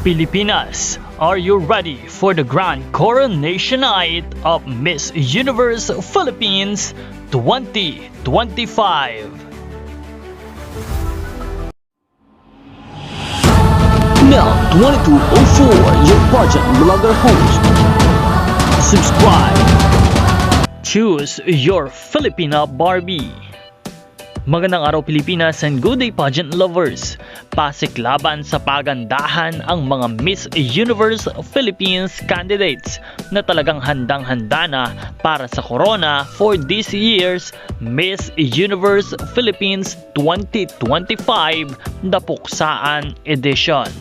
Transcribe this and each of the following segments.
Pilipinas, are you ready for the grand coronation night of Miss Universe Philippines 2025? Now 2204, your pageant blogger host. Subscribe. Choose your Filipina Barbie. Magandang araw Pilipinas and good day pageant lovers. Pasiklaban sa pagandahan ang mga Miss Universe Philippines candidates na talagang handang-handa na para sa corona for this year's Miss Universe Philippines 2025 Dapuksaan Edition.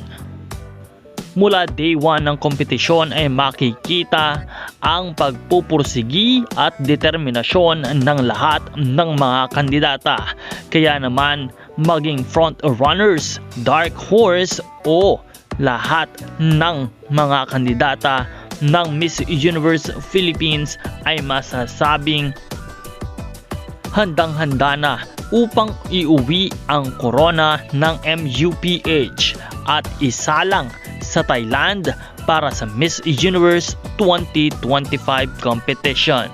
Mula day 1 ng kompetisyon ay makikita ang pagpupursigi at determinasyon ng lahat ng mga kandidata. Kaya naman maging front runners, dark horse o lahat ng mga kandidata ng Miss Universe Philippines ay masasabing handang-handa na upang iuwi ang corona ng MUPH at isalang sa Thailand para sa Miss Universe 2025 competition.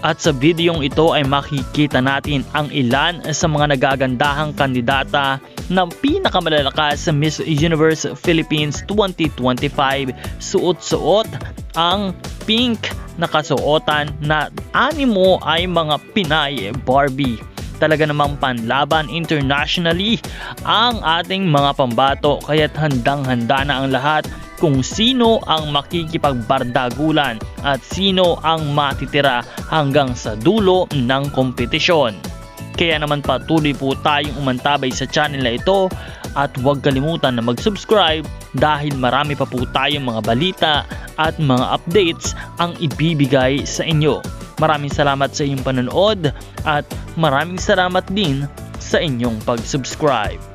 At sa videong ito ay makikita natin ang ilan sa mga nagagandahang kandidata ng pinakamalalakas sa Miss Universe Philippines 2025. Suot-suot ang pink na kasuotan na animo ay mga Pinay Barbie. Talaga namang panlaban internationally ang ating mga pambato, kaya't handang-handa na ang lahat kung sino ang makikipagbardagulan at sino ang matitira hanggang sa dulo ng kompetisyon. Kaya naman patuloy po tayong umantabay sa channel na ito at huwag kalimutan na mag-subscribe dahil marami pa po tayong mga balita at mga updates ang ibibigay sa inyo. Maraming salamat sa inyong panonood at maraming salamat din sa inyong pag-subscribe.